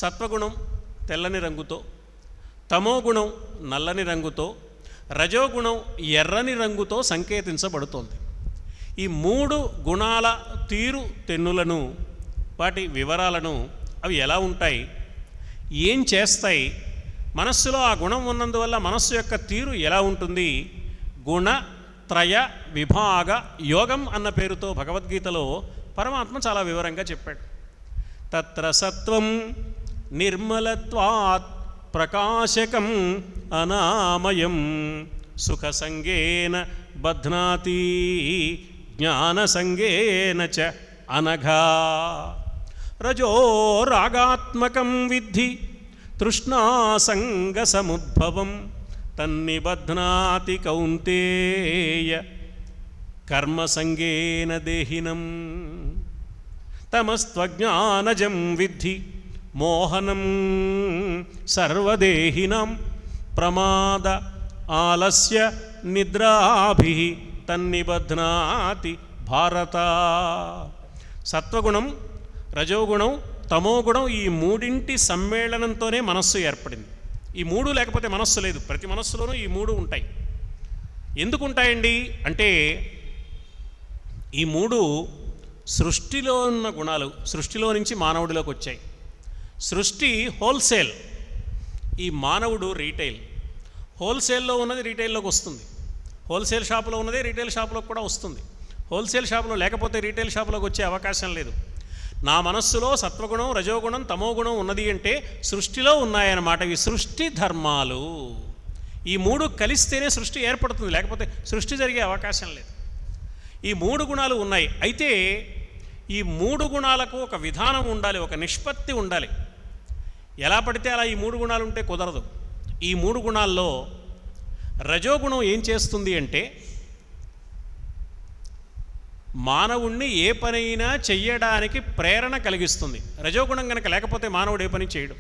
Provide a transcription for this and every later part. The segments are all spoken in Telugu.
సత్వగుణం తెల్లని రంగుతో, తమోగుణం నల్లని రంగుతో, రజోగుణం ఎర్రని రంగుతో సంకేతించబడుతోంది. ఈ 3 గుణాల తీరు తెన్నులను, వాటి వివరాలను, అవి ఎలా ఉంటాయి, ఏం చేస్తాయి, మనస్సులో ఆ గుణం ఉన్నందువల్ల మనస్సు యొక్క తీరు ఎలా ఉంటుంది, గుణత్రయ విభాగ యోగం అన్న పేరుతో భగవద్గీతలో పరమాత్మ చాలా వివరంగా చెప్పాడు. తత్ర సత్వం నిర్మలత్వాత్ ప్రకాశకం అనామయం సుఖసంగేన బధ్నాతి జ్ఞానసంగేన చ అనఘా రజో రాగాత్మకం విద్ధి తృష్ణాసంగసముద్భవం తన్నిబధ్నాతి కౌంతేయ కర్మసంగేన దేహినం తమస్త్వజ్ఞానజం విద్ధి మోహనం సర్వదేహినాం ప్రమాద ఆలస్య నిద్రాభి తన్నిబధ్నాతి భారత. సత్వగుణం, రజోగుణం, తమోగుణం ఈ 3 సమ్మేళనంతోనే మనస్సు ఏర్పడింది. ఈ 3 లేకపోతే మనస్సు లేదు. ప్రతి మనస్సులోనూ ఈ 3 ఉంటాయి. ఎందుకు ఉంటాయండి అంటే ఈ 3 సృష్టిలో ఉన్న గుణాలు సృష్టిలో నుంచి మానవుడిలోకి వచ్చాయి. సృష్టి హోల్సేల్, ఈ మానవుడు రీటైల్. హోల్సేల్లో ఉన్నది రీటైల్లోకి వస్తుంది, హోల్సేల్ షాపులో ఉన్నదే రీటైల్ షాపులోకి కూడా వస్తుంది. హోల్సేల్ షాపులో లేకపోతే రీటైల్ షాపులోకి వచ్చే అవకాశం లేదు. నా మనస్సులో సత్వగుణం, రజోగుణం, తమోగుణం ఉన్నది అంటే సృష్టిలో ఉన్నాయన్నమాట. ఇవి సృష్టి ధర్మాలు. ఈ 3 కలిస్తేనే సృష్టి ఏర్పడుతుంది, లేకపోతే సృష్టి జరిగే అవకాశం లేదు. ఈ 3 గుణాలు ఉన్నాయి. అయితే ఈ 3 గుణాలకు ఒక విధానం ఉండాలి, ఒక నిష్పత్తి ఉండాలి. ఎలా పడితే అలా ఈ 3 గుణాలు ఉంటే కుదరదు. ఈ 3 గుణాల్లో రజోగుణం ఏం చేస్తుంది అంటే మానవుణ్ణి ఏ పనైనా చెయ్యడానికి ప్రేరణ కలిగిస్తుంది. రజోగుణం కనుక లేకపోతే మానవుడు ఏ పని చేయడు.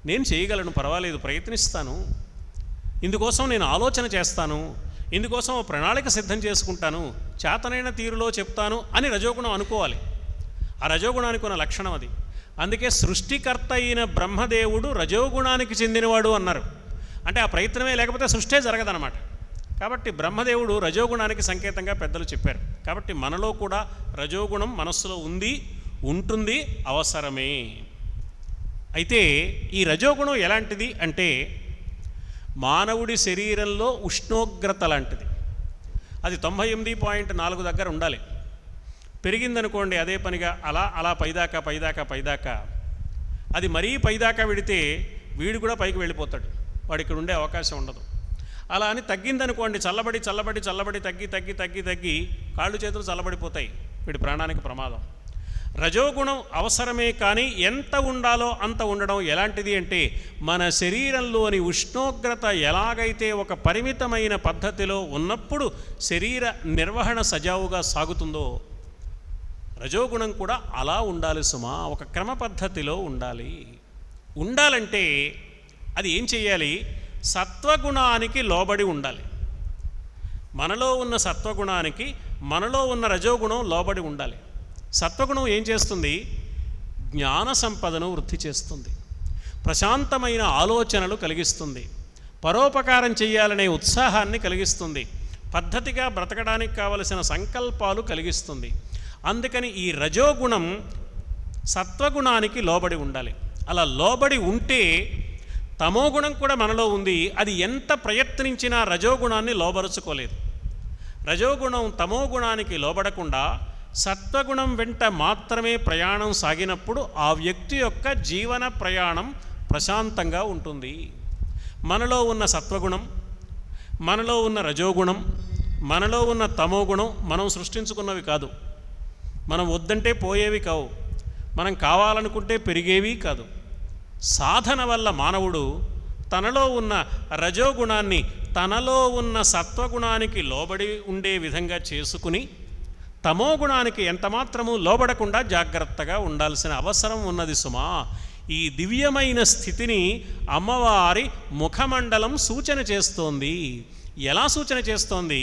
నేను చేయగలను, పర్వాలేదు, ప్రయత్నిస్తాను, ఇందుకోసం నేను ఆలోచన చేస్తాను, ఇందుకోసం ప్రణాళిక సిద్ధం చేసుకుంటాను, చేతనైన తీరులో చెప్తాను అని రజోగుణం అనుకోవాలి. ఆ రజోగుణానికి ఉన్న లక్షణం అది. అందుకే సృష్టికర్త అయిన బ్రహ్మదేవుడు రజోగుణానికి చెందినవాడు అన్నారు. అంటే ఆ ప్రయత్నమే లేకపోతే సృష్టే జరగదన్నమాట. కాబట్టి బ్రహ్మదేవుడు రజోగుణానికి సంకేతంగా పెద్దలు చెప్పారు. కాబట్టి మనలో కూడా రజోగుణం మనస్సులో ఉంది, ఉంటుంది, అవసరమే. అయితే ఈ రజోగుణం ఎలాంటిది అంటే మానవుడి శరీరంలో ఉష్ణోగ్రత లాంటిది. అది 98.4 దగ్గర ఉండాలి. పెరిగిందనుకోండి అదే పనిగా అలా అలా పైదాకా అది మరీ పైదాకా వెడితే వీడు కూడా పైకి వెళ్ళిపోతాడు, వాడు ఇక్కడ ఉండే అవకాశం ఉండదు. అలా అని తగ్గిందనుకోండి, చల్లబడి తగ్గి కాళ్ళు చేతులు చల్లబడిపోతాయి, వీడి ప్రాణానికి ప్రమాదం. రజోగుణం అవసరమే, కానీ ఎంత ఉండాలో అంత ఉండడం. ఎలాంటిది అంటే మన శరీరంలోని ఉష్ణోగ్రత ఎలాగైతే ఒక పరిమితమైన పద్ధతిలో ఉన్నప్పుడు శరీర నిర్వహణ సజావుగా సాగుతుందో రజోగుణం కూడా అలా ఉండాలి సుమా. ఒక క్రమ పద్ధతిలో ఉండాలంటే అది ఏం చేయాలి? సత్వగుణానికి లోబడి ఉండాలి. మనలో ఉన్న సత్వగుణానికి మనలో ఉన్న రజోగుణం లోబడి ఉండాలి. సత్వగుణం ఏం చేస్తుంది? జ్ఞాన సంపదను వృద్ధి చేస్తుంది, ప్రశాంతమైన ఆలోచనలు కలిగిస్తుంది, పరోపకారం చేయాలనే ఉత్సాహాన్ని కలిగిస్తుంది, పద్ధతిగా బ్రతకడానికి కావలసిన సంకల్పాలు కలిగిస్తుంది. అందుకని ఈ రజోగుణం సత్వగుణానికి లోబడి ఉండాలి. అలా లోబడి ఉంటే తమోగుణం కూడా మనలో ఉంది, అది ఎంత ప్రయత్నించినా రజోగుణాన్ని లోబరుచుకోలేదు. రజోగుణం తమోగుణానికి లోబడకుండా సత్వగుణం వెంట మాత్రమే ప్రయాణం సాగినప్పుడు ఆ వ్యక్తి యొక్క జీవన ప్రయాణం ప్రశాంతంగా ఉంటుంది. మనలో ఉన్న సత్వగుణం, మనలో ఉన్న రజోగుణం, మనలో ఉన్న తమోగుణం మనం సృష్టించుకున్నవి కాదు, మనం వద్దంటే పోయేవి కావు, మనం కావాలనుకుంటే పెరిగేవి కాదు. సాధన వల్ల మానవుడు తనలో ఉన్న రజోగుణాన్ని తనలో ఉన్న సత్వగుణానికి లోబడి ఉండే విధంగా చేసుకుని తమోగుణానికి ఎంతమాత్రము లోబడకుండా జాగ్రత్తగా ఉండాల్సిన అవసరం ఉన్నది సుమా. ఈ దివ్యమైన స్థితిని అమ్మవారి ముఖమండలం సూచన చేస్తోంది. ఎలా సూచన చేస్తోంది?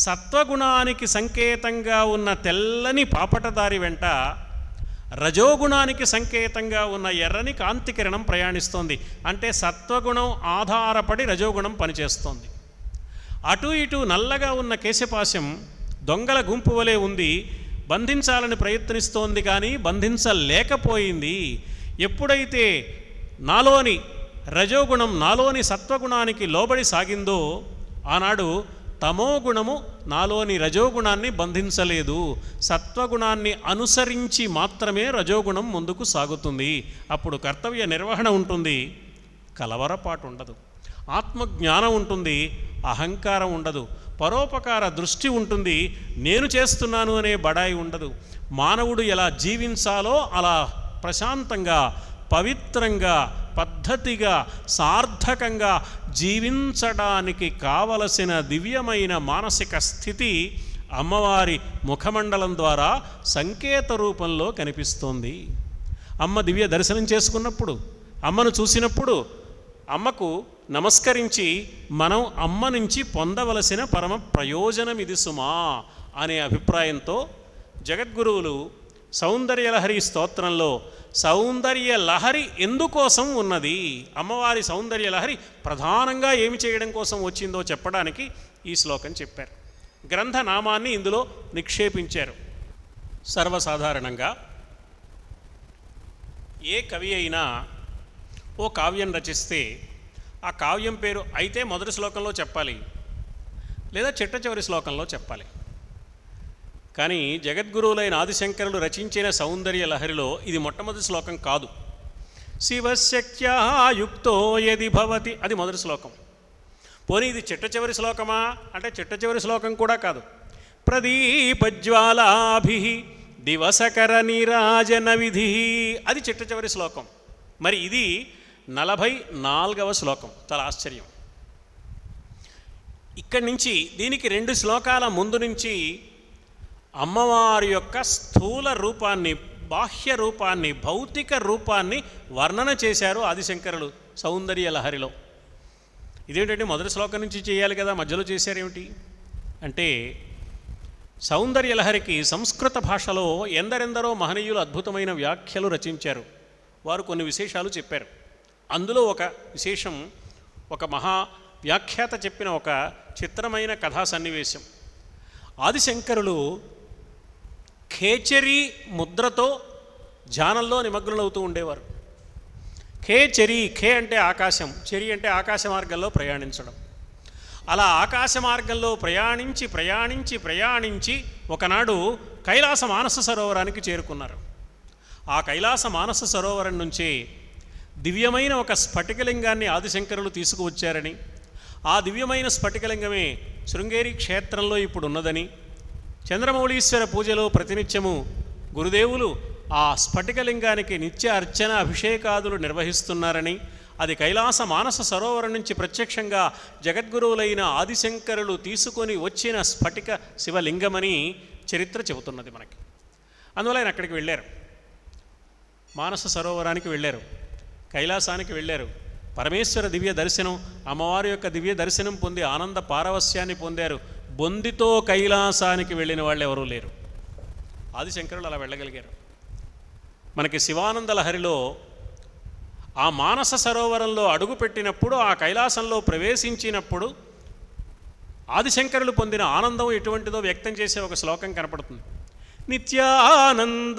సత్వగుణానికి సంకేతంగా ఉన్న తెల్లని పాపటదారి వెంట రజోగుణానికి సంకేతంగా ఉన్న ఎర్రని కాంతి కిరణం ప్రయాణిస్తోంది. అంటే సత్వగుణం ఆధారపడి రజోగుణం పనిచేస్తోంది. అటు ఇటు నల్లగా ఉన్న కేశపాశం దొంగల గుంపు వలె ఉంది. బంధించాలని ప్రయత్నిస్తోంది కానీ బంధించలేకపోయింది. ఎప్పుడైతే నాలోని రజోగుణం నాలోని సత్వగుణానికి లోబడి సాగిందో ఆనాడు తమోగుణము నాలోని రజోగుణాన్ని బంధించలేదు. సత్వగుణాన్ని అనుసరించి మాత్రమే రజోగుణం ముందుకు సాగుతుంది. అప్పుడు కర్తవ్య నిర్వహణ ఉంటుంది, కలవరపాటు ఉండదు, ఆత్మజ్ఞానం ఉంటుంది, అహంకారం ఉండదు, పరోపకార దృష్టి ఉంటుంది, నేను చేస్తున్నాను అనే బడాయి ఉండదు. మానవుడు ఎలా జీవించాలో అలా ప్రశాంతంగా, పవిత్రంగా, పద్ధతిగా, సార్థకంగా జీవించడానికి కావలసిన దివ్యమైన మానసిక స్థితి అమ్మవారి ముఖమండలం ద్వారా సంకేత రూపంలో కనిపిస్తోంది. అమ్మ దివ్య దర్శనం చేసుకున్నప్పుడు, అమ్మను చూసినప్పుడు అమ్మకు నమస్కరించి మనం అమ్మ నుంచి పొందవలసిన పరమ ప్రయోజనం ఇది సుమా అనే అభిప్రాయంతో జగద్గురువులు సౌందర్యలహరి స్తోత్రంలో సౌందర్యలహరి ఎందుకోసం ఉన్నది, అమ్మవారి సౌందర్యలహరి ప్రధానంగా ఏమి చేయడం కోసం వచ్చిందో చెప్పడానికి ఈ శ్లోకం చెప్పారు. గ్రంథనామాన్ని ఇందులో నిక్షేపించారు. సర్వసాధారణంగా ఏ కవి అయినా ఓ కావ్యం రచిస్తే ఆ కావ్యం పేరు అయితే మొదటి శ్లోకంలో చెప్పాలి, లేదా చిట్ట చివరి శ్లోకంలో చెప్పాలి. కానీ జగద్గురువులైన ఆదిశంకరులు రచించిన సౌందర్య లహరిలో ఇది మొట్టమొదటి శ్లోకం కాదు. శివశక్త్యా యుక్తో యది భవతి అది మొదటి శ్లోకం. పోనీ ఇది చిట్ట చివరి శ్లోకమా అంటే చిట్ట చివరి శ్లోకం కూడా కాదు. ప్రదీపజ్వాలాభి దివసకర నీరాజన విధి అది చిట్ట చివరి శ్లోకం. మరి ఇది 44వ శ్లోకం. చాలా ఆశ్చర్యం. ఇక్కడి నుంచి దీనికి 2 శ్లోకాల ముందు నుంచి అమ్మవారి యొక్క స్థూల రూపాన్ని, బాహ్య రూపాన్ని, భౌతిక రూపాన్ని వర్ణన చేశారు ఆదిశంకరులు సౌందర్య లహరిలో. ఇదేంటంటే మొదటి శ్లోకం నుంచి చేయాలి కదా, మధ్యలో చేశారేమిటి అంటే సౌందర్య లహరికి సంస్కృత భాషలో ఎందరెందరో మహనీయులు అద్భుతమైన వ్యాఖ్యలు రచించారు. వారు కొన్ని విశేషాలు చెప్పారు. అందులో ఒక విశేషం, ఒక మహా వ్యాఖ్యాత చెప్పిన ఒక చిత్రమైన కథా సన్నివేశం. ఆదిశంకరులు ఖేచరీ ముద్రతో ధ్యానంలో నిమగ్నులవుతూ ఉండేవారు. ఖేచరీ, ఖే అంటే ఆకాశం, చెరి అంటే ఆకాశ మార్గంలో ప్రయాణించడం. అలా ఆకాశ మార్గంలో ప్రయాణించి ప్రయాణించి ప్రయాణించి ఒకనాడు కైలాస మానస సరోవరానికి చేరుకున్నారు. ఆ కైలాస మానస సరోవరం నుంచి దివ్యమైన ఒక స్ఫటికలింగాన్ని ఆదిశంకరులు తీసుకువచ్చారని, ఆ దివ్యమైన స్ఫటికలింగమే శృంగేరి క్షేత్రంలో ఇప్పుడు ఉన్నదని, చంద్రమౌళీశ్వర పూజలో ప్రతినిత్యము గురుదేవులు ఆ స్ఫటికలింగానికి నిత్య అర్చన అభిషేకాదులు నిర్వహిస్తున్నారని, అది కైలాస మానస సరోవరం నుంచి ప్రత్యక్షంగా జగద్గురువులైన ఆదిశంకరులు తీసుకొని వచ్చిన స్ఫటిక శివలింగమని చరిత్ర చెబుతున్నది మనకి. అందువల్ల ఆయన అక్కడికి వెళ్ళారు, మానస సరోవరానికి వెళ్ళారు, కైలాసానికి వెళ్ళారు. పరమేశ్వర దివ్య దర్శనం, అమ్మవారి యొక్క దివ్య దర్శనం పొంది ఆనంద పారవస్యాన్ని పొందారు. బొందితో కైలాసానికి వెళ్ళిన వాళ్ళు ఎవరూ లేరు. ఆదిశంకరులు అలా వెళ్ళగలిగారు. మనకి శివానంద లహరిలో ఆ మానస సరోవరంలో అడుగుపెట్టినప్పుడు, ఆ కైలాసంలో ప్రవేశించినప్పుడు ఆదిశంకరులు పొందిన ఆనందం ఎటువంటిదో వ్యక్తం చేసే ఒక శ్లోకం కనపడుతుంది. నిత్యానందరసాలయం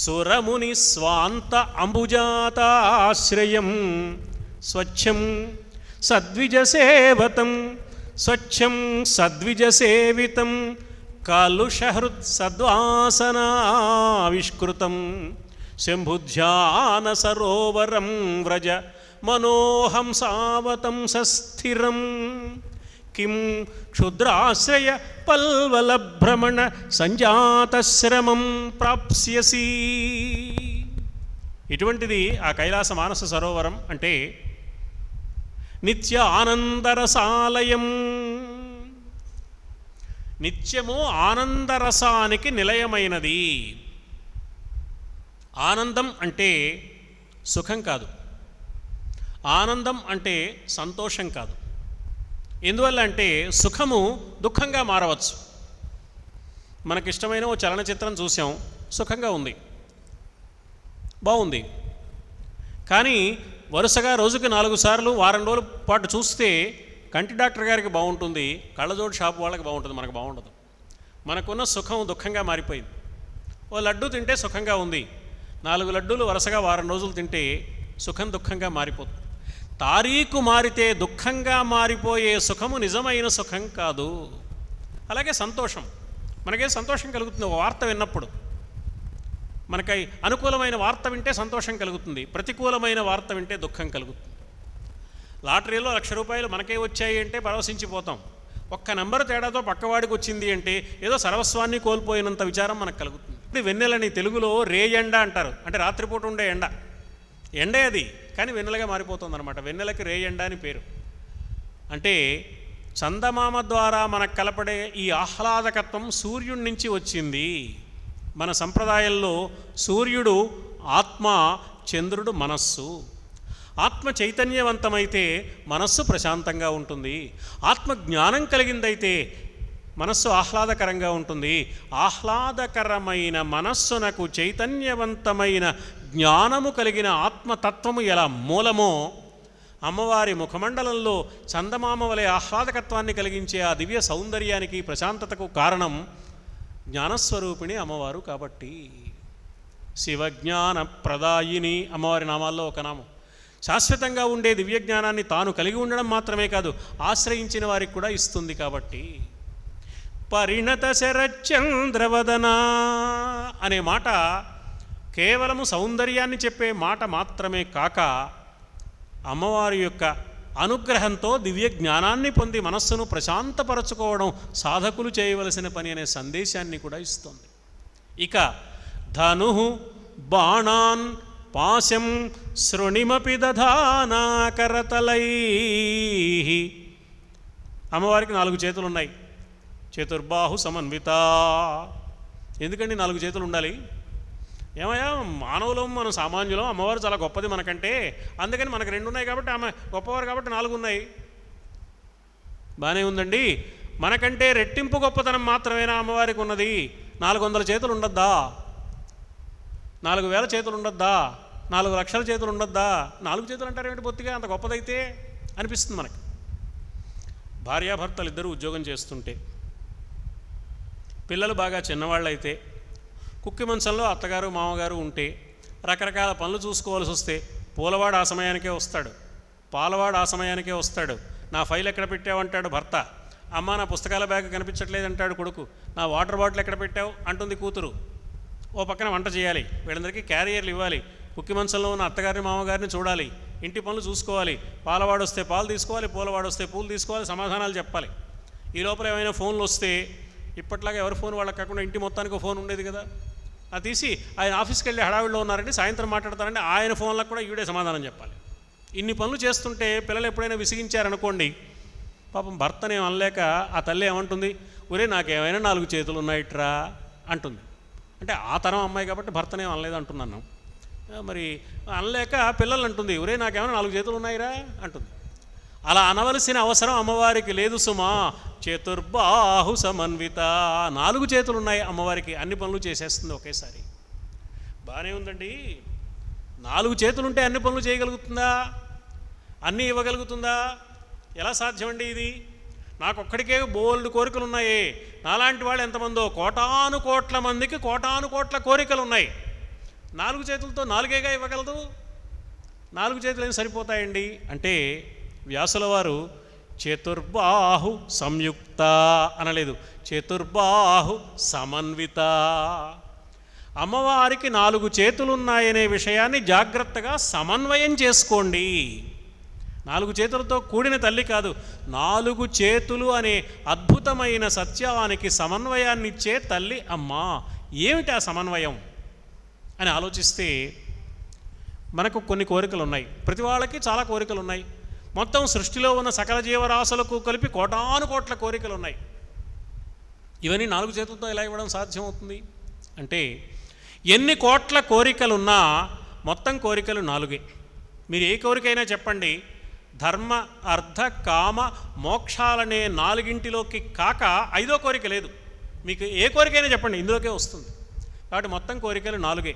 సురముని స్వాంత అంబుజాతాశ్రయం స్వచ్ఛం సద్విజసేవతం స్వచ్ఛం సద్విజసేవితం కలుషహృత్ సద్వాసనావిష్కృతం శంభుధ్యాన సరోవరం వ్రజ మనోహంసావతం సస్థిరం కిం క్షుద్రాశ్రయ పల్వల భ్రమణ సంజాతశ్రమం ప్రాప్స్యసి. ఇటువంటిది ఆ కైలాస మానస సరోవరం అంటే నిత్య ఆనందరసాలయం. నిత్యము ఆనందరసానికి నిలయమైనది. ఆనందం అంటే సుఖం కాదు, ఆనందం అంటే సంతోషం కాదు. ఎందువల్ల అంటే సుఖము దుఃఖంగా మారవచ్చు, మనకిష్టమైన ఓ చలనచిత్రం చూసాం, సుఖంగా ఉంది, బాగుంది. కానీ వరుసగా రోజుకి 4 సార్లు వారం రోజుల పాటు చూస్తే కంటి డాక్టర్ గారికి బాగుంటుంది, కళ్ళజోడు షాపు వాళ్ళకి బాగుంటుంది, మనకు బాగుండదు. మనకున్న సుఖం దుఃఖంగా మారిపోయింది. ఓ లడ్డు తింటే సుఖంగా ఉంది, 4 లడ్డూలు వరుసగా వారం రోజులు తింటే సుఖం దుఃఖంగా మారిపోతుంది. తారీఖు మారితే దుఃఖంగా మారిపోయే సుఖము నిజమైన సుఖం కాదు. అలాగే సంతోషం, మనకే సంతోషం కలుగుతుంది ఒక వార్త విన్నప్పుడు. మనకై అనుకూలమైన వార్త వింటే సంతోషం కలుగుతుంది, ప్రతికూలమైన వార్త వింటే దుఃఖం కలుగుతుంది. లాటరీలో 1,00,000 రూపాయలు మనకే వచ్చాయి అంటే పరవశించిపోతాం. ఒక్క నెంబర్ తేడాతో పక్కవాడికి వచ్చింది అంటే ఏదో సర్వస్వాన్ని కోల్పోయినంత విచారం మనకు కలుగుతుంది. ఇప్పుడు వెన్నెలని తెలుగులో రేయండ అంటారు, అంటే రాత్రిపూట ఉండే ఎండే అది, కానీ వెన్నెలగా మారిపోతుంది అనమాట. వెన్నెలకి రేయండ అని పేరు. అంటే చందమామ ద్వారా మనకు కలపడే ఈ ఆహ్లాదకత్వం సూర్యుడి నుంచి వచ్చింది. మన సంప్రదాయంలో సూర్యుడు ఆత్మ, చంద్రుడు మనస్సు. ఆత్మ చైతన్యవంతమైతే మనస్సు ప్రశాంతంగా ఉంటుంది, ఆత్మ జ్ఞానం కలిగిందైతే మనస్సు ఆహ్లాదకరంగా ఉంటుంది. ఆహ్లాదకరమైన మనస్సునకు చైతన్యవంతమైన జ్ఞానము కలిగిన ఆత్మతత్వము ఎలా మూలమో, అమ్మవారి ముఖమండలంలో చందమామ వలె ఆహ్లాదకత్వాన్ని కలిగించే ఆ దివ్య సౌందర్యానికి, ప్రశాంతతకు కారణం జ్ఞానస్వరూపిణి అమ్మవారు కాబట్టి. శివజ్ఞాన ప్రదాయిని అమ్మవారి నామాల్లో ఒక నామం. శాశ్వతంగా ఉండే దివ్య జ్ఞానాన్ని తాను కలిగి ఉండడం మాత్రమే కాదు, ఆశ్రయించిన వారికి కూడా ఇస్తుంది కాబట్టి. పరిణత శరచంద్రవదన అనే మాట కేవలము సౌందర్యాన్ని చెప్పే మాట మాత్రమే కాక, అమ్మవారి యొక్క అనుగ్రహంతో దివ్య జ్ఞానాన్ని పొంది మనస్సును ప్రశాంతపరచుకోవడం సాధకులు చేయవలసిన పని అనే సందేశాన్ని కూడా ఇస్తుంది. ఇక ధను బాణాన్ పాశం శృణిమపి దధానా కరతలై. అమ్మవారికి 4 చేతులు ఉన్నాయి. చతుర్బాహు సమన్విత. ఎందుకండి 4 చేతులు ఉండాలి? ఏమయ్యా, మానవులం, మనం సామాన్యులం, అమ్మవారు చాలా గొప్పది మనకంటే, అందుకని మనకు 2 ఉన్నాయి కాబట్టి ఆమె గొప్పవారు కాబట్టి 4 ఉన్నాయి. బాగానే ఉందండి. మనకంటే రెట్టింపు గొప్పతనం మాత్రమేనా అమ్మవారికి ఉన్నది? 400 చేతులు ఉండద్దా? 4,000 చేతులు ఉండద్దా? 4 లక్షల చేతులు ఉండద్దా? 4 చేతులు అంటారేమిటి బొత్తిగా, అంత గొప్పదైతే అనిపిస్తుంది మనకి. భార్యాభర్తలు ఇద్దరు ఉద్యోగం చేస్తుంటే, పిల్లలు బాగా చిన్నవాళ్ళైతే, కుక్కి మంచంలో అత్తగారు మామగారు ఉంటే, రకరకాల పనులు చూసుకోవాల్సి వస్తే, పూలవాడు ఆ సమయానికే వస్తాడు, పాలవాడు ఆ సమయానికే వస్తాడు. నా ఫైల్ ఎక్కడ పెట్టావు భర్త. అమ్మ నా పుస్తకాల బ్యాగ్ కనిపించట్లేదు అంటాడు కొడుకు. నా వాటర్ బాటిల్ ఎక్కడ పెట్టావు అంటుంది కూతురు. ఓ పక్కన వంట చేయాలి, వీళ్ళందరికీ క్యారియర్లు ఇవ్వాలి, కుక్కి మంచంలో ఉన్న అత్తగారిని మామగారిని చూడాలి, ఇంటి పనులు చూసుకోవాలి, పాలవాడు వస్తే పాలు తీసుకోవాలి, పూలవాడు వస్తే పూలు తీసుకోవాలి, సమాధానాలు చెప్పాలి. ఈ లోపల ఏమైనా ఫోన్లు వస్తే, ఇప్పట్లాగా ఎవరి ఫోన్ వాళ్ళకి కాకుండా ఇంటి మొత్తానికి ఫోన్ ఉండేది కదా, అది తీసి ఆయన ఆఫీస్కి వెళ్ళి హడావిడిలో ఉన్నారంటే సాయంత్రం మాట్లాడతారంటే ఆయన ఫోన్లకు కూడా ఈవిడే సమాధానం చెప్పాలి. ఇన్ని పనులు చేస్తుంటే పిల్లలు ఎప్పుడైనా విసిగించారనుకోండి, పాపం భర్తనే అనలేక ఆ తల్లి ఏమంటుంది, ఒరే నాకేమైనా 4 చేతులు ఉన్నాయిట్రా అంటుంది. అంటే ఆ తరం అమ్మాయి కాబట్టి భర్తనే అనలేదు అంటున్నాను. మరి అనలేక పిల్లలు అంటుంది, ఒరే నాకేమైనా 4 చేతులు ఉన్నాయిరా అంటుంది. అలా అనవలసిన అవసరం అమ్మవారికి లేదు సుమా. చతుర్బాహు సమన్విత. 4 చేతులు ఉన్నాయి అమ్మవారికి, అన్ని పనులు చేసేస్తుంది ఒకేసారి. బాగానే ఉందండి. 4 చేతులుంటే అన్ని పనులు చేయగలుగుతుందా? అన్నీ ఇవ్వగలుగుతుందా? ఎలా సాధ్యమండి ఇది? నాకొక్కడికే బోల్డ్ కోరికలు ఉన్నాయి. నాలాంటి వాళ్ళు ఎంతమందో, కోటాను కోట్ల మందికి కోటాను కోట్ల కోరికలు ఉన్నాయి. 4 చేతులతో 4గా ఇవ్వగలదు. 4 చేతులు ఏం సరిపోతాయండి అంటే, వ్యాసుల వారు చతుర్బాహు సంయుక్త అనలేదు, చతుర్బాహు సమన్విత. అమ్మవారికి 4 చేతులున్నాయనే విషయాన్ని జాగ్రత్తగా సమన్వయం చేసుకోండి. 4 చేతులతో కూడిన తల్లి కాదు, 4 చేతులు అనే అద్భుతమైన సత్యానికి సమన్వయాన్నిచ్చే తల్లి అమ్మ. ఏమిటి ఆ సమన్వయం అని ఆలోచిస్తే, మనకు కొన్ని కోరికలు ఉన్నాయి. ప్రతి వాళ్ళకి చాలా కోరికలు ఉన్నాయి. మొత్తం సృష్టిలో ఉన్న సకల జీవరాశులకు కలిపి కోటాను కోట్ల కోరికలు ఉన్నాయి. ఇవన్నీ 4 చేతులతో ఎలా ఇవ్వడం సాధ్యమవుతుంది అంటే, ఎన్ని కోట్ల కోరికలున్నా మొత్తం కోరికలు 4. మీరు ఏ కోరికైనా చెప్పండి, ధర్మ అర్థ కామ మోక్షాలనే 4ంటిలోకి కాక 5వ కోరిక లేదు. మీకు ఏ కోరికైనా చెప్పండి, ఇందులోకే వస్తుంది. కాబట్టి మొత్తం కోరికలు 4.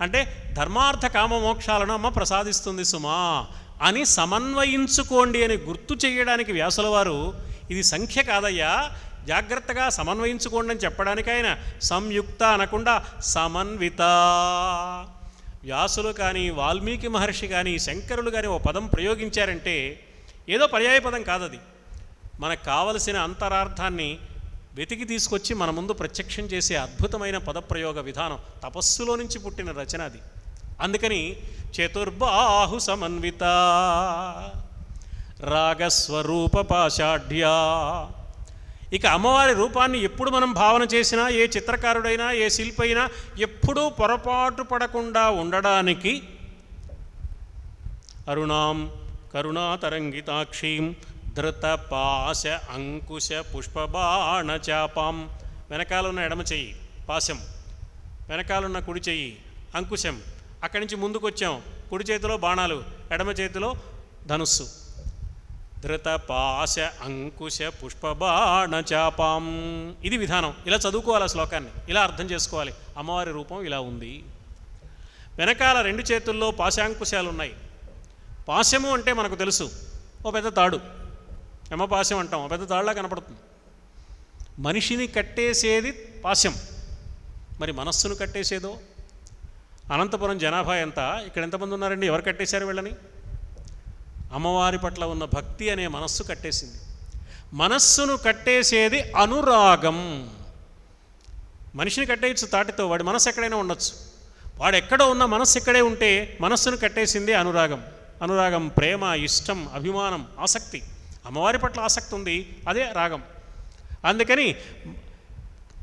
అంటే ధర్మార్థ కామ మోక్షాలను అమ్మ ప్రసాదిస్తుంది సుమా అని సమన్వయించుకోండి అని గుర్తు చేయడానికి వ్యాసుల వారు ఇది సంఖ్య కాదయ్యా, జాగ్రత్తగా సమన్వయించుకోండి అని చెప్పడానికి ఆయన సంయుక్త అనకుండా సమన్విత. వ్యాసులు కానీ వాల్మీకి మహర్షి కానీ శంకరులు కానీ ఓ పదం ప్రయోగించారంటే ఏదో పర్యాయ పదం కాదది. మనకు కావలసిన అంతరార్థాన్ని వెతికి తీసుకొచ్చి మన ముందు ప్రత్యక్షం చేసే అద్భుతమైన పదప్రయోగ విధానం, తపస్సులో నుంచి పుట్టిన రచన అది. అందుకని చతుర్బాహు సమన్విత రాగస్వరూప పాషాఢ్యా. ఇక అమ్మవారి రూపాన్ని ఎప్పుడు మనం భావన చేసినా, ఏ చిత్రకారుడైనా ఏ శిల్పి అయినా ఎప్పుడూ పొరపాటు పడకుండా ఉండడానికి అరుణాం కరుణాతరంగితాక్షీం ధృత పాశ అంకుశ పుష్పబాణ చాపాం. వెనకాలన్న ఎడమ చెయ్యి పాశం, వెనకాలన్న కుడి చెయ్యి అంకుశం, అక్కడి నుంచి ముందుకు వచ్చాం, కుడి చేతిలో బాణాలు, ఎడమ చేతిలో ధనుస్సు. ధృత పాశ అంకుశ పుష్పబాణ చాపాం. ఇది విధానం. ఇలా చదువుకోవాలి ఆ శ్లోకాన్ని, ఇలా అర్థం చేసుకోవాలి. అమ్మవారి రూపం ఇలా ఉంది. వెనకాల 2 చేతుల్లో పాశాంకుశాలు ఉన్నాయి. పాశము అంటే మనకు తెలుసు, ఓ పెద్ద తాడు, యమపాశం అంటాం, ఓ పెద్ద తాడులా కనపడుతుంది. మనిషిని కట్టేసేది పాశం, మరి మనస్సును కట్టేసేదో. అనంతపురం జనాభా ఎంత, ఇక్కడ ఎంతమంది ఉన్నారండి? ఎవరు కట్టేశారు వీళ్ళని? అమ్మవారి పట్ల ఉన్న భక్తి అనే మనస్సు కట్టేసింది. మనస్సును కట్టేసేది అనురాగం. మనిషిని కట్టేయచ్చు తాటితో, వాడి మనస్సు ఎక్కడైనా ఉండొచ్చు. వాడు ఎక్కడో ఉన్న మనస్సు ఇక్కడే ఉంటే మనస్సును కట్టేసింది అనురాగం. అనురాగం ప్రేమ, ఇష్టం, అభిమానం, ఆసక్తి. అమ్మవారి పట్ల ఆసక్తి ఉంది, అదే రాగం. అందుకని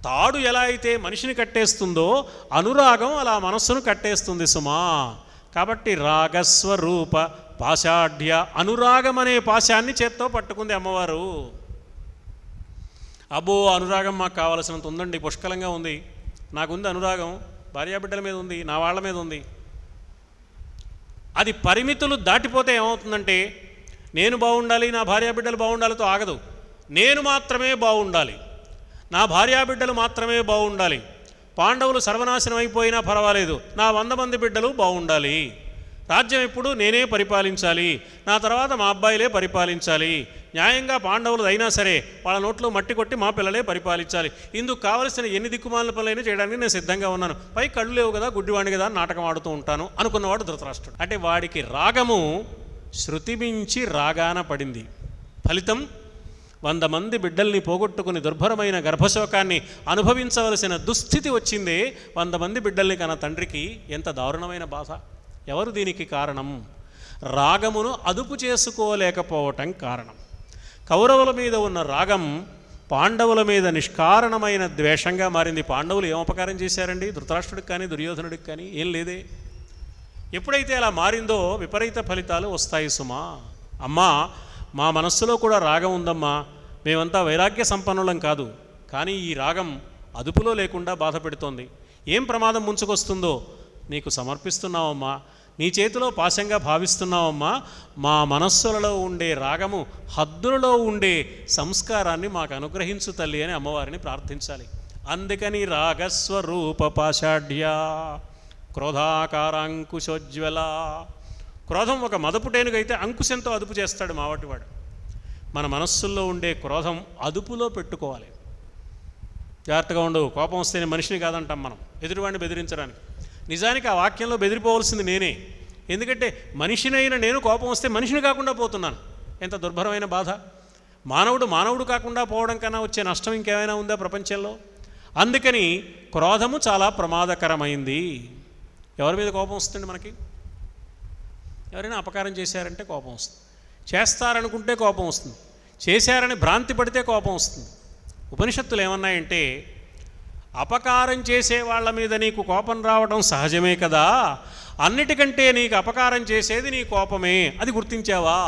తాడు ఎలా అయితే మనిషిని కట్టేస్తుందో అనురాగం అలా మనస్సును కట్టేస్తుంది సుమా. కాబట్టి రాగస్వరూప పాషాఢ్య, అనురాగం అనే పాశాన్ని చేత్తో పట్టుకుంది అమ్మవారు. అబ్బో అనురాగం మాకు కావలసినంత ఉందండి, పుష్కలంగా ఉంది, నాకుంది అనురాగం, భార్యాబిడ్డల మీద ఉంది, నా వాళ్ళ మీద ఉంది. అది పరిమితులు దాటిపోతే ఏమవుతుందంటే నేను బాగుండాలి, నా భార్యాబిడ్డలు బాగుండాలితో ఆగదు. నేను మాత్రమే బాగుండాలి, నా భార్యాబిడ్డలు మాత్రమే బాగుండాలి, పాండవులు సర్వనాశనం అయిపోయినా పర్వాలేదు, నా 100 మంది బిడ్డలు బాగుండాలి, రాజ్యం ఎప్పుడు నేనే పరిపాలించాలి, నా తర్వాత మా అబ్బాయిలే పరిపాలించాలి, న్యాయంగా పాండవులు అయినా సరే వాళ్ళ నోట్లో మట్టి కొట్టి మా పిల్లలే పరిపాలించాలి, ఇందుకు కావలసిన ఎన్ని దిక్కుమాలిన పనులైనా చేయడానికి నేను సిద్ధంగా ఉన్నాను, పై కళ్ళు లేవు కదా, గుడ్డివాణి కదా, నాటకం ఆడుతూ ఉంటాను అనుకున్నవాడు ధృతరాష్ట్రుడు. అంటే వాడికి రాగము శృతి మించి రాగాన పడింది. ఫలితం 100 మంది బిడ్డల్ని పోగొట్టుకుని దుర్భరమైన గర్భశోకాన్ని అనుభవించవలసిన దుస్థితి వచ్చిందే 100 మంది బిడ్డల్ని కన్న తండ్రికి. ఎంత దారుణమైన బాధ! ఎవరు దీనికి కారణం? రాగమును అదుపు చేసుకోలేకపోవటం కారణం. కౌరవుల మీద ఉన్న రాగం పాండవుల మీద నిష్కారణమైన ద్వేషంగా మారింది. పాండవులు ఏం అపకారం చేశారండి? ధృతరాష్ట్రుడికి కానీ దుర్యోధనుడికి కానీ ఏం లేదే. ఎప్పుడైతే అలా మారిందో విపరీత ఫలితాలు వస్తాయి సుమా. అమ్మా, మా మనస్సులో కూడా రాగం ఉందమ్మా, మేమంతా వైరాగ్య సంపన్నులం కాదు, కానీ ఈ రాగం అదుపులో లేకుండా బాధ పెడుతోంది. ఏం ప్రమాదం ముంచుకొస్తుందో నీకు సమర్పిస్తున్నావమ్మా, నీ చేతిలో పాశంగా భావిస్తున్నావమ్మా. మా మనస్సులలో ఉండే రాగము హద్దులలో ఉండే సంస్కారాన్ని మాకు అనుగ్రహించు తల్లి అని అమ్మవారిని ప్రార్థించాలి. అందుకని రాగస్వరూప పాషాఢ్యా క్రోధాకారాంకుశోజ్వల. క్రోధం ఒక మదపుటేనుగైతే అంకుశంతో అదుపు చేస్తాడు మావటివాడు. మన మనస్సుల్లో ఉండే క్రోధం అదుపులో పెట్టుకోవాలి. జాగ్రత్తగా ఉండు, కోపం వస్తేనే మనిషిని కాదంటాం మనం ఎదుటివాడిని బెదిరించడానికి. నిజానికి ఆ వాక్యంలో బెదిరిపోవలసింది నేనే. ఎందుకంటే మనిషినైన నేను కోపం వస్తే మనిషిని కాకుండా పోతున్నాను. ఎంత దుర్భరమైన బాధ! మానవుడు కాకుండా పోవడం కన్నా వచ్చే నష్టం ఇంకేమైనా ఉందా ప్రపంచంలో? అందుకని క్రోధము చాలా ప్రమాదకరమైంది. ఎవరి మీద కోపం వస్తుంది మనకి? ఎవరైనా అపకారం చేశారంటే కోపం వస్తుంది, చేస్తారనుకుంటే కోపం వస్తుంది, చేశారని భ్రాంతి పడితే కోపం వస్తుంది. ఉపనిషత్తులు ఏమన్నాయంటే అపకారం చేసే వాళ్ళ మీద నీకు కోపం రావడం సహజమే కదా, అన్నిటికంటే నీకు అపకారం చేసేది నీ కోపమే, అది గుర్తించావా?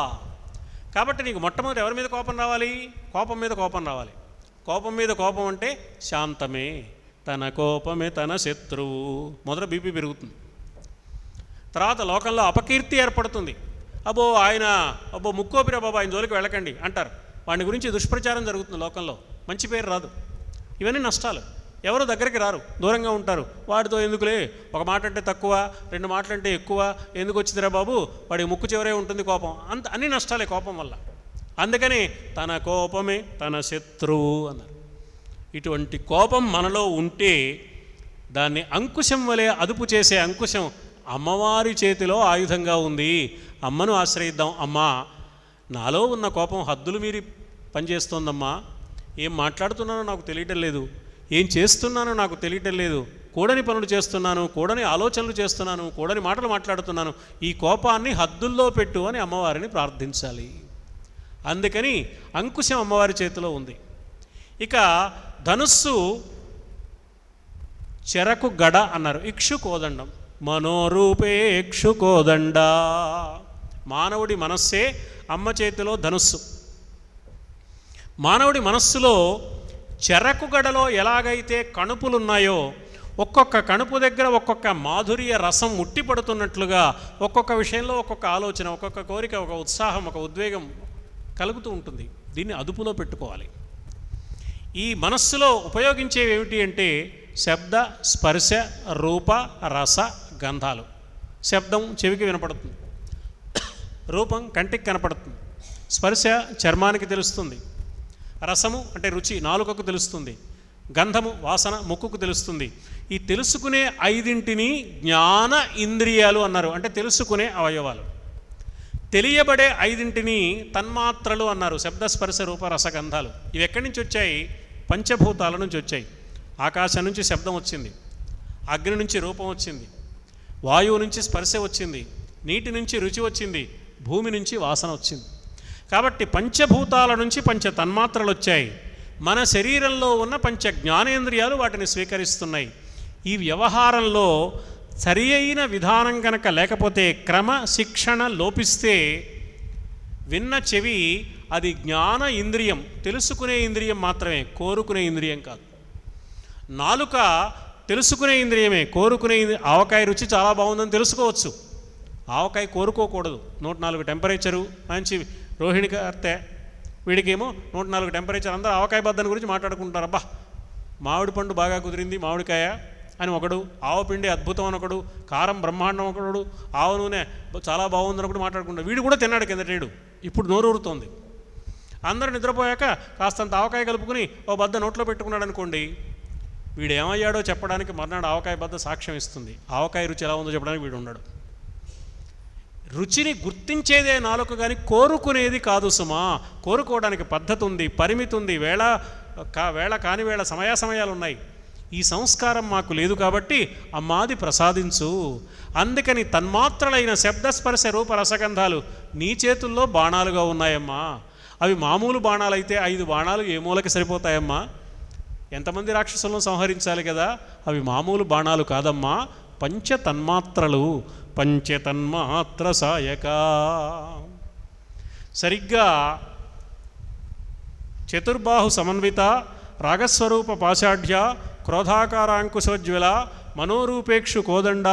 కాబట్టి నీకు మొట్టమొదటి ఎవరి మీద కోపం రావాలి? కోపం మీద కోపం రావాలి. కోపం మీద కోపం అంటే శాంతమే, తన కోపమే తన శత్రువు. మొదట బీపీ పెరుగుతుంది. తర్వాత లోకంలో అపకీర్తి ఏర్పడుతుంది. అబ్బో ముక్కోపిరా బాబా, ఆయన జోలికి వెళ్ళకండి అంటారు. వాడి గురించి దుష్ప్రచారం జరుగుతుంది లోకంలో, మంచి పేరు రాదు. ఇవన్నీ నష్టాలు. ఎవరు దగ్గరికి రారు, దూరంగా ఉంటారు. వాడితో ఎందుకులే, ఒక మాట అంటే తక్కువ, 2 మాటలంటే ఎక్కువ, ఎందుకు వచ్చిందిరా బాబు, వాడికి ముక్కు చివరే ఉంటుంది కోపం. అన్ని నష్టాలే కోపం వల్ల. అందుకని తన కోపమే తన శత్రువు అన్నారు. ఇటువంటి కోపం మనలో ఉంటే దాన్ని అంకుశం వలె అదుపు చేసే అంకుశం అమ్మవారి చేతిలో ఆయుధంగా ఉంది. అమ్మను ఆశ్రయిద్దాం. అమ్మా, నాలో ఉన్న కోపం హద్దులు మీరి పనిచేస్తోందమ్మా. ఏం మాట్లాడుతున్నానో నాకు తెలియటం లేదు, ఏం చేస్తున్నానో నాకు తెలియటం లేదు, కూడని పనులు చేస్తున్నాను, కూడని ఆలోచనలు చేస్తున్నాను, కూడని మాటలు మాట్లాడుతున్నాను. ఈ కోపాన్ని హద్దుల్లో పెట్టు అని అమ్మవారిని ప్రార్థించాలి. అందుకని అంకుశం అమ్మవారి చేతిలో ఉంది. ఇక ధనుస్సు చెరకు గడ అన్నారు. ఇక్షు కోదండం, మనోరూపేక్షు కోదండ. మానవుడి మనస్సే అమ్మ చేతిలో ధనుస్సు. మానవుడి మనస్సులో చెరకు గడలో ఎలాగైతే కణుపులున్నాయో, ఒక్కొక్క కణుపు దగ్గర ఒక్కొక్క మాధుర్య రసం ఉట్టిపడుతున్నట్లుగా ఒక్కొక్క విషయంలో ఒక్కొక్క ఆలోచన, ఒక్కొక్క కోరిక, ఒక ఉత్సాహం, ఒక ఉద్వేగం కలుగుతూ ఉంటుంది. దీన్ని అదుపులో పెట్టుకోవాలి. ఈ మనస్సులో ఉపయోగించేవి ఏమిటి అంటే శబ్ద, స్పర్శ, రూప, రస, గంధాలు. శబ్దం చెవికి వినపడుతుంది, రూపం కంటికి కనపడుతుంది, స్పర్శ చర్మానికి తెలుస్తుంది, రసము అంటే రుచి నాలుకకు తెలుస్తుంది, గంధము వాసన ముక్కుకు తెలుస్తుంది. ఈ తెలుసుకునే 5 జ్ఞాన ఇంద్రియాలు అన్నారు, అంటే తెలుసుకునే అవయవాలు. తెలియబడే 5 తన్మాత్రలు అన్నారు, శబ్ద, స్పర్శ, రూప, రసగంధాలు. ఇవి ఎక్కడి నుంచి వచ్చాయి? పంచభూతాల నుంచి వచ్చాయి. ఆకాశం నుంచి శబ్దం వచ్చింది, అగ్ని నుంచి రూపం వచ్చింది, వాయువు నుంచి స్పర్శ వచ్చింది, నీటి నుంచి రుచి వచ్చింది, భూమి నుంచి వాసన వచ్చింది. కాబట్టి పంచభూతాల నుంచి పంచ తన్మాత్రలు వచ్చాయి. మన శరీరంలో ఉన్న పంచ జ్ఞానేంద్రియాలు వాటిని స్వీకరిస్తున్నాయి. ఈ వ్యవహారంలో సరి అయిన విధానం కనుక లేకపోతే, క్రమ శిక్షణ లోపిస్తే విన్న చెవి అది జ్ఞాన ఇంద్రియం, తెలుసుకునే ఇంద్రియం మాత్రమే, కోరుకునే ఇంద్రియం కాదు. నాలుక తెలుసుకునే ఇంద్రియమే, కోరుకునే ఆవకాయ రుచి చాలా బాగుందని తెలుసుకోవచ్చు, ఆవకాయ కోరుకోకూడదు. 104 టెంపరేచరు, మంచి రోహిణి కార్తె, వీడికేమో 104 టెంపరేచర్. అందరూ ఆవకాయ బద్దని గురించి మాట్లాడుకుంటారు. అబ్బా మామిడి పండు బాగా కుదిరింది, మామిడికాయ అని ఒకడు, ఆవపిండి అద్భుతం అని ఒకడు, కారం బ్రహ్మాండం ఒకడు, ఆవ నూనె చాలా బాగుందని ఒకటి మాట్లాడుకుంటాడు. వీడు కూడా తిన్నాడు కిందటేడు, ఇప్పుడు నోరూరుతోంది. అందరూ నిద్రపోయాక కాస్తంత ఆవకాయ కలుపుకుని ఓ బద్ద నోట్లో పెట్టుకున్నాడు అనుకోండి, వీడు ఏమయ్యాడో చెప్పడానికి మర్నాడు ఆవకాయ బద్ద సాక్ష్యం ఇస్తుంది. ఆవకాయ రుచి ఎలా ఉందో చెప్పడానికి వీడు ఉన్నాడు. రుచిని గుర్తించేదే నాలుక, కానీ కోరుకునేది కాదు సుమా. కోరుకోవడానికి పద్ధతి ఉంది, పరిమితి ఉంది, వేళ కాని వేళ సమయాలు ఉన్నాయి. ఈ సంస్కారం మాకు లేదు కాబట్టి అమ్మాది ప్రసాదించు. అందుకని తన్మాత్రలైన శబ్దస్పర్శ రూప రసగంధాలు నీ చేతుల్లో బాణాలుగా ఉన్నాయమ్మా. అవి మామూలు బాణాలైతే 5 బాణాలు ఏ మూలకి సరిపోతాయమ్మా? ఎంతమంది రాక్షసులను సంహరించాలి కదా. అవి మామూలు బాణాలు కాదమ్మా, పంచతన్మాత్రలు, పంచతన్మాత్ర సాయక. సరిగ్గా చతుర్బాహు సమన్విత, రాగస్వరూప పాశాఢ్య, క్రోధాకారాంకుశోజ్వల, మనోరూపేక్షు కోదండ,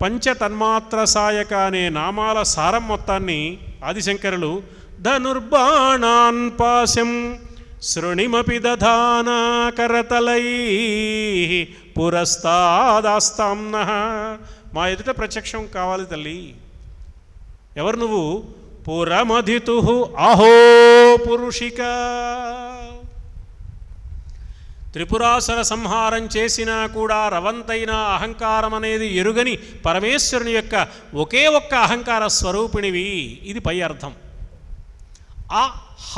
పంచతన్మాత్ర సాయక అనే నామాల సారం మొత్తాన్ని ఆదిశంకరులు ధనుర్బాణాన్ పాశం శృణిమపి దధానా కరతలై పురస్తాదాస్తాంనః. మా ఎదుట ప్రత్యక్షం కావాలి తల్లి. ఎవరు నువ్వు? పురమధితు అహో పురుషిక. త్రిపురాసుర సంహారం చేసినా కూడా రవంతైన అహంకారం అనేది ఎరుగని పరమేశ్వరుని యొక్క ఒకే ఒక్క అహంకార స్వరూపిణివి. ఇది పై అర్థం. ఆ హ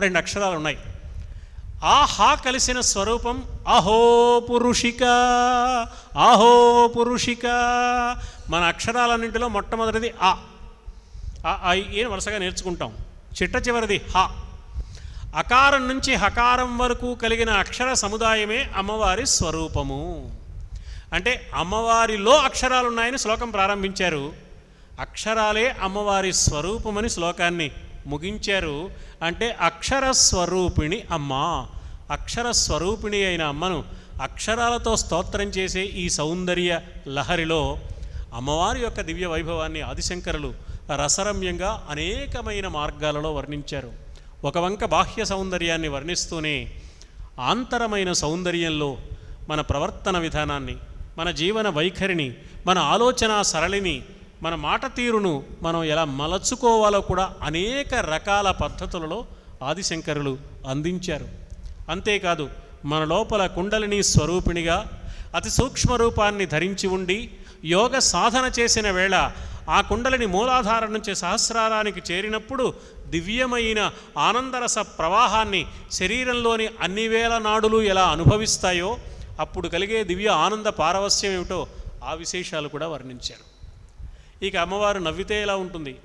2 అక్షరాలు ఉన్నాయి. ఆ హా కలిసిన స్వరూపం అహో పురుషిక. అహో పురుషిక. మన అక్షరాలన్నింటిలో మొట్టమొదటిది ఆ, ఏ వరుసగా నేర్చుకుంటాం. చిట్ట చివరిది హ. అకారం నుంచి హకారం వరకు కలిగిన అక్షర సముదాయమే అమ్మవారి స్వరూపము. అంటే అమ్మవారిలో అక్షరాలు ఉన్నాయని శ్లోకం ప్రారంభించారు, అక్షరాలే అమ్మవారి స్వరూపమని శ్లోకాన్ని ముగించారు. అంటే అక్షర స్వరూపిణి అమ్మ. అక్షర స్వరూపిణి అయిన అమ్మను అక్షరాలతో స్తోత్రం చేసే ఈ సౌందర్య లహరిలో అమ్మవారి యొక్క దివ్య వైభవాన్ని ఆదిశంకరులు రసరమ్యంగా అనేకమైన మార్గాలలో వర్ణించారు. ఒక వంక బాహ్య సౌందర్యాన్ని వర్ణిస్తూనే ఆంతరమైన సౌందర్యంలో మన ప్రవర్తన విధానాన్ని, మన జీవన వైఖరిని, మన ఆలోచన సరళిని, మన మాట తీరును మనం ఎలా మలచుకోవాలో కూడా అనేక రకాల పద్ధతులలో ఆదిశంకరులు అందించారు. అంతేకాదు మన లోపల కుండలిని స్వరూపిణిగా అతి సూక్ష్మ రూపాన్ని ధరించి ఉండి యోగ సాధన చేసిన వేళ ఆ కుండలిని మూలాధారం నుంచి సహస్రారానికి చేరినప్పుడు దివ్యమైన ఆనందరస ప్రవాహాన్ని శరీరంలోని అన్ని వేల నాడులు ఎలా అనుభవిస్తాయో అప్పుడు కలిగే దివ్య ఆనంద పారవస్యం ఏమిటో ఆ విశేషాలు కూడా వర్ణించారు. ఇక అమ్మవారు నవ్వితే ఎలా ఉంటుంది,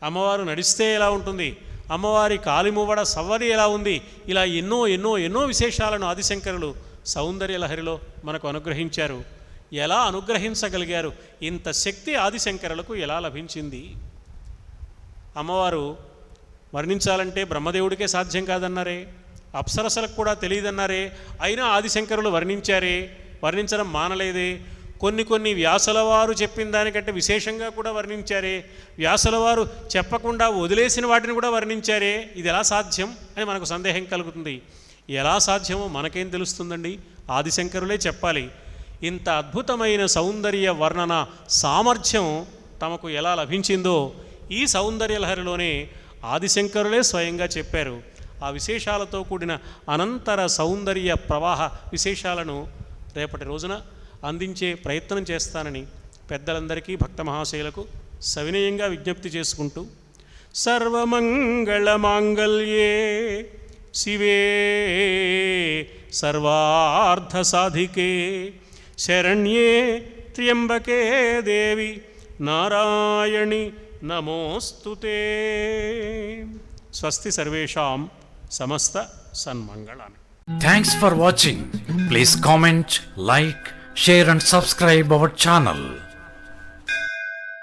అమ్మవారు నడిస్తే ఎలా ఉంటుంది, అమ్మవారి కాలిమువ్వడ సవ్వడి ఎలా ఉంది, ఇలా ఎన్నో ఎన్నో ఎన్నో విశేషాలను ఆదిశంకరులు సౌందర్యలహరిలో మనకు అనుగ్రహించారు. ఎలా అనుగ్రహించగలిగారు? ఇంత శక్తి ఆదిశంకరులకు ఎలా లభించింది? అమ్మవారు వర్ణించాలంటే బ్రహ్మదేవుడికే సాధ్యం కాదన్నారే, అప్సరసలకు కూడా తెలియదన్నారే, అయినా ఆదిశంకరులు వర్ణించారే, వర్ణించడం మానలేదే. కొన్ని వ్యాసుల వారు చెప్పిన దానికంటే విశేషంగా కూడా వర్ణించారే, వ్యాసుల వారు చెప్పకుండా వదిలేసిన వాటిని కూడా వర్ణించారే. ఇది ఎలా సాధ్యం అని మనకు సందేహం కలుగుతుంది. ఎలా సాధ్యమో మనకేం తెలుస్తుందండి? ఆదిశంకరులే చెప్పాలి. ఇంత అద్భుతమైన సౌందర్య వర్ణన సామర్థ్యం తమకు ఎలా లభించిందో ఈ సౌందర్యలహరిలోనే ఆదిశంకరులే స్వయంగా చెప్పారు. ఆ విశేషాలతో కూడిన అనంతర సౌందర్య ప్రవాహ విశేషాలను రేపటి రోజున అందించే ప్రయత్నం చేస్తానని పెద్దలందరికీ భక్త మహాశయులకు సవినయంగా విజ్ఞప్తి చేసుకుంటూ, సర్వమంగళమాంగళ్యే శివే సర్వార్థ సాధికే శరణ్యే త్ర్యంబకే దేవి నారాయణి నమోస్తుతే. స్వస్తి సర్వేషాం సమస్త సన్మంగళాని. Thanks for watching. Please comment, like, share and subscribe our channel.